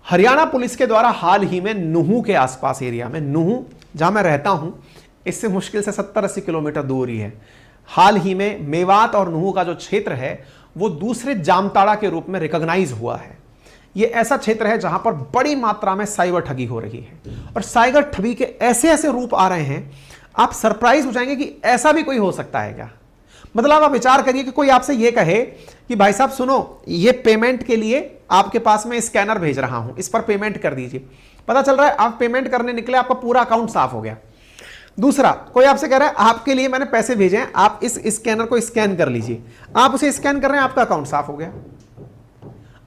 Haryana police के द्वारा हाल ही में नुहू के आसपास एरिया में, नुहू जहां मैं रहता हूं इससे मुश्किल से 70-80 किलोमीटर दूर ही है, हाल ही में मेवात और नुहू का जो क्षेत्र है वो दूसरे जामताड़ा के रूप में रिकॉग्नाइज हुआ है। ये ऐसा क्षेत्र है जहां पर बड़ी मात्रा में साइबर ठगी हो रही है और साइबर ठगी के ऐसे ऐसे रूप आ रहे हैं, आप सरप्राइज हो जाएंगे कि ऐसा भी कोई हो सकता है क्या। मतलब आप विचार करिए कि कोई आपसे ये कहे कि भाई साहब सुनो, ये पेमेंट के लिए आपके पास में स्कैनर भेज रहा हूं, इस पर पेमेंट कर दीजिए। पता चल रहा है आप पेमेंट करने निकले, आपका पूरा अकाउंट साफ हो गया। दूसरा, कोई आपसे कह रहा है आपके लिए मैंने पैसे भेजे हैं, आप इस स्कैनर को स्कैन कर लीजिए, आप उसे स्कैन कर रहे हैं, आपका अकाउंट साफ हो गया।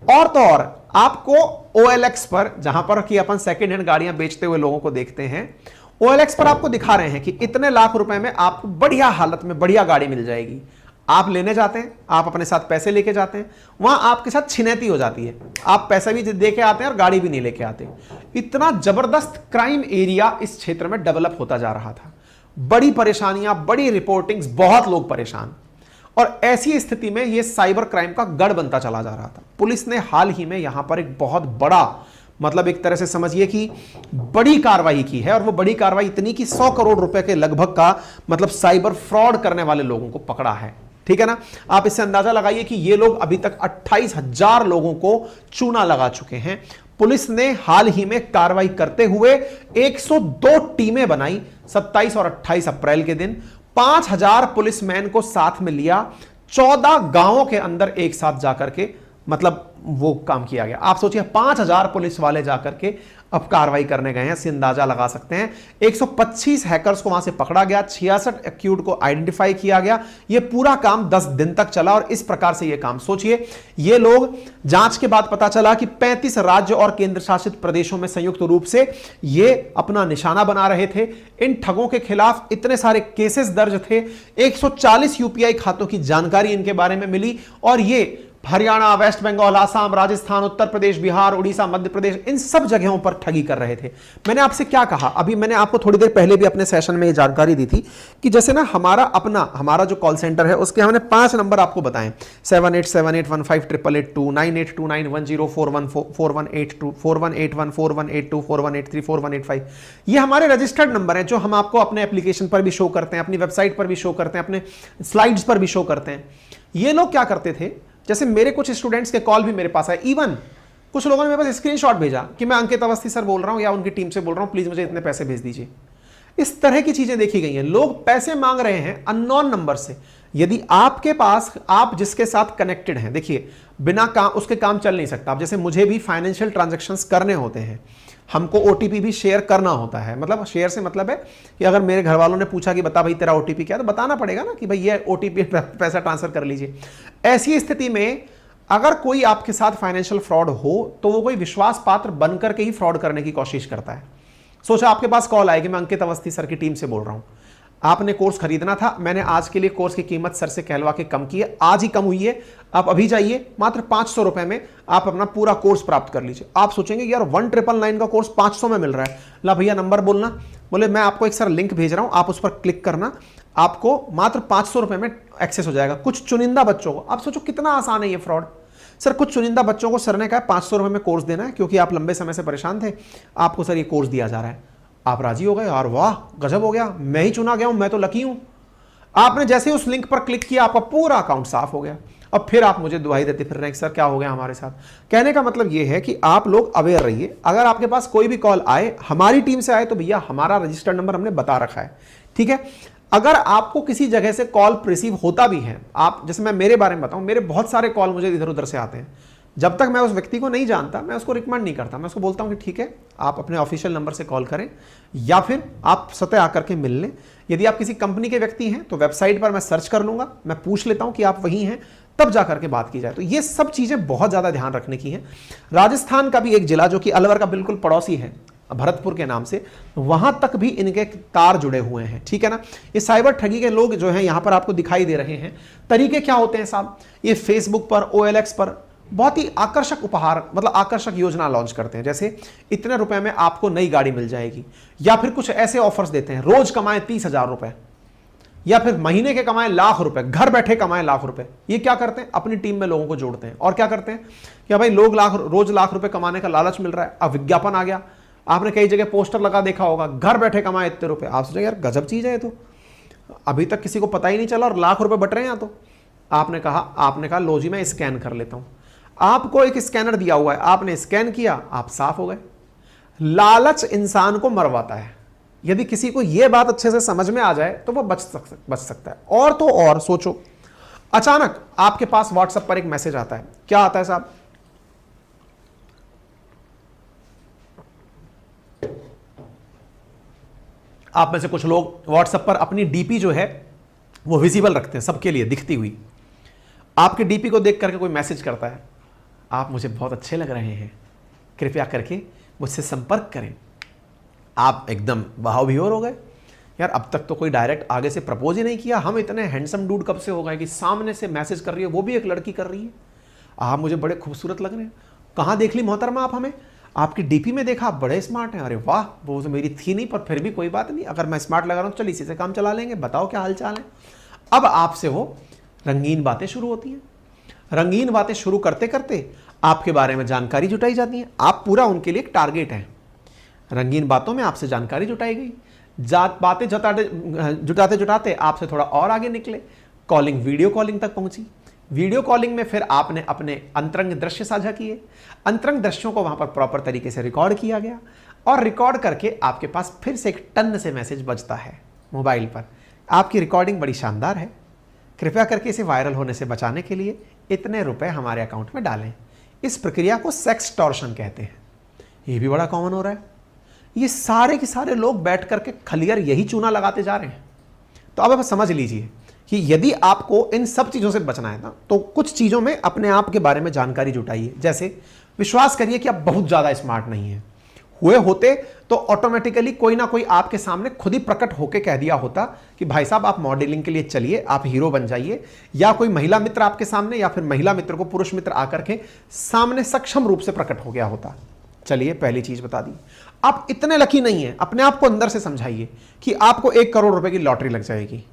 और तो और आपको OLX पर, जहां पर कि अपन सेकेंड हैंड गाड़ियां बेचते हुए लोगों को देखते हैं, OLX पर आपको दिखा रहे हैं कि इतने लाख रुपए में आपको बढ़िया हालत में बढ़िया गाड़ी मिल जाएगी। आप लेने जाते हैं, आप अपने साथ पैसे लेके जाते हैं, वहां आपके साथ छिनैती हो जाती है, आप पैसे भी दे के आते हैं और गाड़ी भी नहीं लेके आते। इतना जबरदस्त क्राइम एरिया इस क्षेत्र में डेवलप होता जा रहा था, बड़ी परेशानियां, बड़ी रिपोर्टिंग्स, बहुत लोग परेशान, और ऐसी स्थिति में यह साइबर क्राइम का गढ़ बनता चला जा रहा था। पुलिस ने हाल ही में यहां पर एक बहुत बड़ा, मतलब एक तरह से समझिए कि बड़ी कार्रवाई की है, और वो बड़ी कार्रवाई इतनी कि 100 करोड़ रुपए के लगभग का मतलब साइबर फ्रॉड करने वाले लोगों को पकड़ा है। ठीक है ना। आप इससे अंदाजा लगाइए कि ये लोग अभी तक 28,000 लोगों को चूना लगा चुके हैं। पुलिस ने हाल ही में कार्रवाई करते हुए 102 टीमें बनाई। 27 और 28 अप्रैल के दिन 5,000 पुलिसमैन को साथ में लिया, 14 गांवों के अंदर एक साथ जाकर के मतलब वो काम किया गया। आप सोचिए 5,000 पुलिस वाले जाकर के अब कार्रवाई करने गए हैं, इससे अंदाजा लगा सकते हैं। 125 हैकर्स को वहां से पकड़ा गया, 66 एक्यूट को आइडेंटिफाई किया गया। ये पूरा काम 10 दिन तक चला और इस प्रकार से ये काम, सोचिए ये लोग, जांच के बाद पता चला कि 35 राज्य और केंद्र शासित प्रदेशों में संयुक्त रूप से ये अपना निशाना बना रहे थे। इन ठगों के खिलाफ इतने सारे केसेस दर्ज थे, 140 UPI खातों की जानकारी इनके बारे में मिली, और ये हरियाणा, वेस्ट बंगाल, आसाम, राजस्थान, उत्तर प्रदेश, बिहार, उड़ीसा, मध्य प्रदेश, इन सब जगहों पर ठगी कर रहे थे। मैंने आपसे क्या कहा, अभी मैंने आपको थोड़ी देर पहले भी अपने सेशन में ये जानकारी दी थी कि जैसे ना हमारा जो कॉल सेंटर है उसके हमने 5 नंबर आपको बताएं, 7878158882, 9829104144, 4181, 4182, 4183, 4185। ये हमारे रजिस्टर्ड नंबर हैं जो हम आपको अपने एप्लीकेशन पर भी शो करते हैं, अपनी वेबसाइट पर भी शो करते हैं, अपने स्लाइड्स पर भी शो करते हैं। ये लोग क्या करते थे, जैसे मेरे कुछ स्टूडेंट्स के कॉल भी मेरे पास आए, इवन कुछ लोगों ने मेरे पास स्क्रीनशॉट भेजा कि मैं अंकित अवस्थी सर बोल रहा हूं या उनकी टीम से बोल रहा हूं, प्लीज मुझे इतने पैसे भेज दीजिए। इस तरह की चीजें देखी गई हैं। लोग पैसे मांग रहे हैं अननोन नंबर से। यदि आपके पास, आप जिसके साथ कनेक्टेड हैं, देखिए बिना काम उसके काम चल नहीं सकता। अब जैसे मुझे भी फाइनेंशियल ट्रांजैक्शंस करने होते हैं, हमको OTP भी शेयर करना होता है। मतलब शेयर से मतलब है कि अगर मेरे घर वालों ने पूछा कि बता भाई तेरा OTP क्या है, तो बताना पड़ेगा ना कि भाई ये OTP पैसा ट्रांसफर कर लीजिए। ऐसी स्थिति में अगर कोई आपके साथ फाइनेंशियल फ्रॉड हो तो वो कोई विश्वास पात्र बनकर के ही फ्रॉड करने की कोशिश करता है। सोचा आपके पास कॉल आएगी, मैं अंकित अवस्थी सर की टीम से बोल रहा हूं, आपने कोर्स खरीदना था, मैंने आज के लिए कोर्स की कीमत सर से कहलवा के कम की है, आज ही कम हुई है, आप अभी जाइए, मात्र 500 रुपए में आप अपना पूरा कोर्स प्राप्त कर लीजिए। आप सोचेंगे यार 1999 का कोर्स 500 में मिल रहा है, ला भैया नंबर बोलना, बोले मैं आपको एक सर लिंक भेज रहा हूं, आप उस पर क्लिक करना, आपको मात्र 500 रुपए में एक्सेस हो जाएगा। कुछ चुनिंदा बच्चों को, आप सोचो कितना आसान है ये फ्रॉड। सर कुछ चुनिंदा बच्चों को सर ने कहा 500 रुपए में कोर्स देना है क्योंकि आप लंबे समय से परेशान थे, आपको सर ये कोर्स दिया जा रहा है। आप राजी हो गए, यार वाह गजब हो गया, मैं ही चुना गया हूं, मैं तो लकी हूं। आपने जैसे उस लिंक पर क्लिक किया, आपका पूरा अकाउंट साफ हो गया। अब फिर आप मुझे दुहाई देते फिर रहे हैं सर क्या हो गया हमारे साथ। कहने का मतलब यह है कि आप लोग अवेयर रहिए। अगर आपके पास कोई भी कॉल आए, हमारी टीम से आए, तो भैया हमारा रजिस्टर्ड नंबर हमने बता रखा है, ठीक है। अगर आपको किसी जगह से कॉल रिसीव होता भी है, आप जैसे मैं मेरे बारे में बताऊं, मेरे बहुत सारे कॉल मुझे इधर उधर से आते हैं, जब तक मैं उस व्यक्ति को नहीं जानता मैं उसको रिकमेंड नहीं करता। मैं उसको बोलता हूं कि ठीक है आप अपने ऑफिशियल नंबर से कॉल करें या फिर आप सतह आकर के मिल लें। यदि आप किसी कंपनी के व्यक्ति हैं तो वेबसाइट पर मैं सर्च कर लूंगा, मैं पूछ लेता हूं कि आप वही हैं, तब जाकर के बात की जाए। तो ये सब चीजें बहुत ज्यादा ध्यान रखने की हैं। राजस्थान का भी एक जिला जो कि अलवर का बिल्कुल पड़ोसी है, भरतपुर के नाम से, वहां तक भी इनके तार जुड़े हुए हैं, ठीक है ना। ये साइबर ठगी के लोग जो हैं यहां पर आपको दिखाई दे रहे हैं। तरीके क्या होते हैं साहब, ये फेसबुक पर, OLX पर बहुत ही आकर्षक उपहार, मतलब आकर्षक योजना लॉन्च करते हैं, जैसे इतने रुपए में आपको नई गाड़ी मिल जाएगी, या फिर कुछ ऐसे ऑफर्स देते हैं, रोज कमाएं 30,000 रुपए, या फिर महीने के कमाए लाख रुपए, घर बैठे कमाए लाख रुपए। ये क्या करते हैं, अपनी टीम में लोगों को जोड़ते हैं और क्या करते हैं कि भाई लोग रोज लाख रुपए कमाने का लालच मिल रहा है। अब विज्ञापन आ गया, आपने कई जगह पोस्टर लगा देखा होगा, घर बैठे कमाए इतने रुपए। आप सोचेंगे यार गजब चीज है ये तो, अभी तक किसी को पता ही नहीं चला और लाख रुपए बट रहे हैं। यहाँ तो आपने कहा लो जी मैं स्कैन कर लेता हूं। आपको एक स्कैनर दिया हुआ है, आपने स्कैन किया, आप साफ हो गए। लालच इंसान को मरवाता है। यदि किसी को यह बात अच्छे से समझ में आ जाए तो वह बच सकता है। और तो और सोचो, अचानक आपके पास व्हाट्सएप पर एक मैसेज आता है। क्या आता है साहब, आप में से कुछ लोग व्हाट्सएप पर अपनी डीपी जो है वो विजिबल रखते हैं, सबके लिए दिखती हुई। आपके डीपी को देख करके कोई मैसेज करता है, आप मुझे बहुत अच्छे लग रहे हैं, कृपया करके मुझसे संपर्क करें। आप एकदम वाह विहोर हो गए, यार अब तक तो कोई डायरेक्ट आगे से प्रपोज ही नहीं किया, हम इतने हैंडसम डूड कब से हो गए कि सामने से मैसेज कर रही है, वो भी एक लड़की कर रही है, आप मुझे बड़े खूबसूरत लग रहे हैं। कहाँ देख ली मोहतरमा आप हमें, आपकी डीपी में देखा, आप बड़े स्मार्ट हैं। अरे वाह, वो तो मेरी थी नहीं पर फिर भी कोई बात नहीं, अगर मैं स्मार्ट लगा रहा हूँ चल इसी से काम चला लेंगे, बताओ क्या हाल चाल है। अब आपसे वो रंगीन बातें शुरू होती हैं। रंगीन बातें शुरू करते करते आपके बारे में जानकारी जुटाई जाती है। आप पूरा उनके लिए एक टारगेट हैं। रंगीन बातों में आपसे जानकारी जुटाई गई, बातें जुटाते जुटाते आपसे थोड़ा और आगे निकले, कॉलिंग वीडियो कॉलिंग तक पहुंची। वीडियो कॉलिंग में फिर आपने अपने अंतरंग दृश्य साझा किए। अंतरंग दृश्यों को वहां पर प्रॉपर तरीके से रिकॉर्ड किया गया और रिकॉर्ड करके आपके पास फिर से एक टन से मैसेज बजता है मोबाइल पर, आपकी रिकॉर्डिंग बड़ी शानदार है, कृपया करके इसे वायरल होने से बचाने के लिए इतने रुपए हमारे अकाउंट में डालें। इस प्रक्रिया को सेक्सटॉर्शन कहते हैं। ये भी बड़ा कॉमन हो रहा है। ये सारे के सारे लोग बैठ करके खलियर यही चूना लगाते जा रहे हैं। तो अब आप समझ लीजिए कि यदि आपको इन सब चीज़ों से बचना है ना, तो कुछ चीज़ों में अपने आप के बारे में जानकारी जुटाइए। जैसे विश्वास करिए कि आप बहुत ज़्यादा स्मार्ट नहीं हैं, हुए होते तो ऑटोमेटिकली कोई ना कोई आपके सामने खुद ही प्रकट होकर कह दिया होता कि भाई साहब आप मॉडलिंग के लिए चलिए, आप हीरो बन जाइए, या कोई महिला मित्र आपके सामने, या फिर महिला मित्र को पुरुष मित्र आकर के सामने सक्षम रूप से प्रकट हो गया होता। चलिए पहली चीज बता दी। आप इतने लकी नहीं हैं, अपने आप को अंदर से समझाइए कि आपको 1 करोड़ रुपए की लॉटरी लग जाएगी।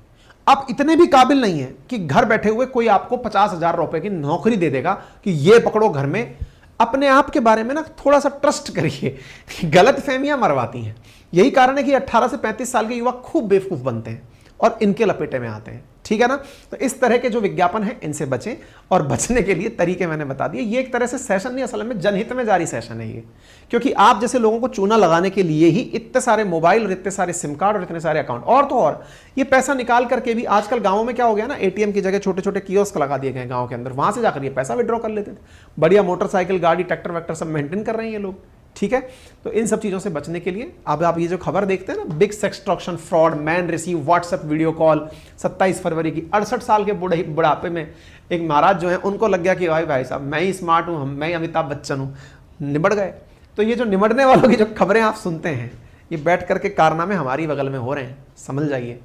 आप इतने भी काबिल नहीं हैं कि घर बैठे हुए कोई आपको 50,000 रुपए की नौकरी दे देगा कि ये पकड़ो घर में। अपने आप के बारे में ना थोड़ा सा ट्रस्ट करिए। गलत फहमियां मरवाती हैं। यही कारण है कि 18 से 35 साल के युवा खूब बेवकूफ बनते हैं और इनके लपेटे में आते हैं। ठीक है ना। तो इस तरह के जो विज्ञापन है इनसे बचें, और बचने के लिए तरीके मैंने बता दिए। ये एक तरह से सेशन नहीं, असल में जनहित में जारी सेशन है ये, क्योंकि आप जैसे लोगों को चूना लगाने के लिए ही इतने सारे मोबाइल और इतने सारे सिम कार्ड और इतने सारे अकाउंट, और तो और ये पैसा निकाल करके भी आजकल गाँव में क्या हो गया ना, एटीएम की जगह छोटे छोटे कियोस्क लगा दिए गए गाँव के अंदर, वहां से जाकर ये पैसा विड्रॉ कर लेते थे। बढ़िया मोटरसाइकिल, गाड़ी, ट्रैक्टर वैक्टर सब मेंटेन कर रहे हैं ये लोग। ठीक है। तो इन सब चीज़ों से बचने के लिए अब आप ये जो खबर देखते हैं ना, big sextortion fraud, man receive WhatsApp video call 27 फरवरी की। 68 साल के बुढ़ापे में एक महाराज जो है उनको लग गया कि भाई साहब मैं ही स्मार्ट हूँ, मैं ही अमिताभ बच्चन हूँ, निबड़ गए। तो ये जो निबड़ने वालों की जो खबरें आप सुनते हैं, ये बैठ करके कारनामे हमारी बगल में हो रहे हैं, समझ जाइए।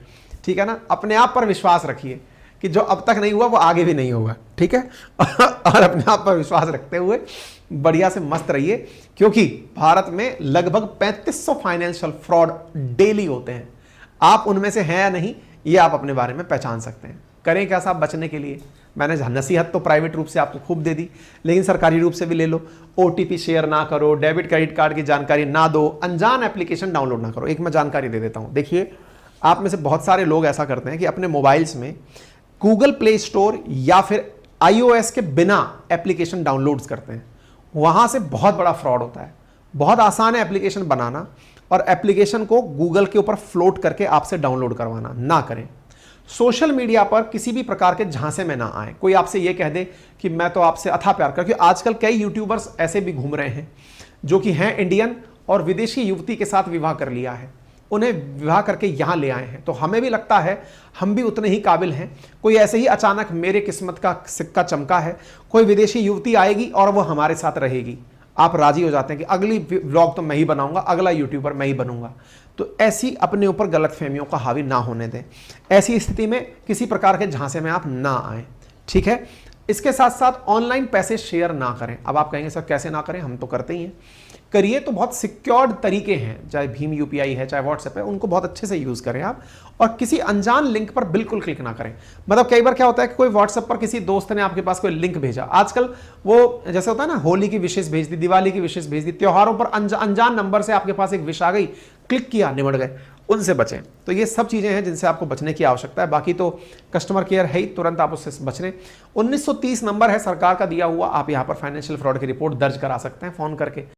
ठीक है ना। अपने आप पर विश्वास रखिए कि जो अब तक नहीं हुआ वो आगे भी नहीं होगा। ठीक है। और अपने आप पर विश्वास रखते हुए बढ़िया से मस्त रहिए, क्योंकि भारत में लगभग 3500 फाइनेंशियल फ्रॉड डेली होते हैं। आप उनमें से हैं या नहीं, ये आप अपने बारे में पहचान सकते हैं। करें क्या साहब बचने के लिए? मैंने नसीहत तो प्राइवेट रूप से आपको खूब दे दी, लेकिन सरकारी रूप से भी ले लो। OTP शेयर ना करो, डेबिट क्रेडिट कार्ड की जानकारी ना दो, अनजान एप्लीकेशन डाउनलोड ना करो। एक मैं जानकारी दे देता हूँ। देखिए, आप में से बहुत सारे लोग ऐसा करते हैं कि अपने मोबाइल्स में गूगल प्ले स्टोर या फिर iOS के बिना एप्लीकेशन डाउनलोड्स करते हैं। वहाँ से बहुत बड़ा फ्रॉड होता है। बहुत आसान है एप्लीकेशन बनाना और एप्लीकेशन को गूगल के ऊपर फ्लोट करके आपसे डाउनलोड करवाना। ना करें। सोशल मीडिया पर किसी भी प्रकार के झांसे में ना आए। कोई आपसे ये कह दे कि मैं तो आपसे अथा प्यार कर, क्योंकि आजकल कई यूट्यूबर्स ऐसे भी घूम रहे हैं जो कि हैं इंडियन और विदेशी युवती के साथ विवाह कर लिया है, उन्हें विवाह करके यहाँ ले आए हैं। तो हमें भी लगता है हम भी उतने ही काबिल हैं। कोई ऐसे ही अचानक मेरे किस्मत का सिक्का चमका है, कोई विदेशी युवती आएगी और वो हमारे साथ रहेगी। आप राजी हो जाते हैं कि अगली व्लॉग तो मैं ही बनाऊंगा, अगला यूट्यूबर मैं ही बनूंगा। तो ऐसी अपने ऊपर गलतफहमियों का हावी ना होने दें। ऐसी स्थिति में किसी प्रकार के झांसे में आप ना आए। ठीक है। इसके साथ साथ ऑनलाइन पैसे शेयर ना करें। अब आप कहेंगे सर कैसे ना करें, हम तो करते ही हैं। करिए तो बहुत सिक्योर्ड तरीके हैं, चाहे भीम यूपीआई है, चाहे व्हाट्सएप है, उनको बहुत अच्छे से यूज करें आप, और किसी अनजान लिंक पर बिल्कुल क्लिक ना करें। मतलब कई बार क्या होता है कि कोई व्हाट्सएप पर किसी दोस्त ने आपके पास कोई लिंक भेजा, आजकल वो जैसे होता है ना, होली की विशेष भेज दी, दिवाली की विशेष भेज दी, त्योहारों पर अनजान नंबर से आपके पास एक विश आ गई, क्लिक किया, निमट गए, उनसे बचें। तो ये सब चीजें हैं जिनसे आपको बचने की आवश्यकता है। बाकी तो कस्टमर केयर है ही, तुरंत आप उससे बचने। 1930 नंबर है सरकार का दिया हुआ, आप यहां पर फाइनेंशियल फ्रॉड की रिपोर्ट दर्ज करा सकते हैं फोन करके।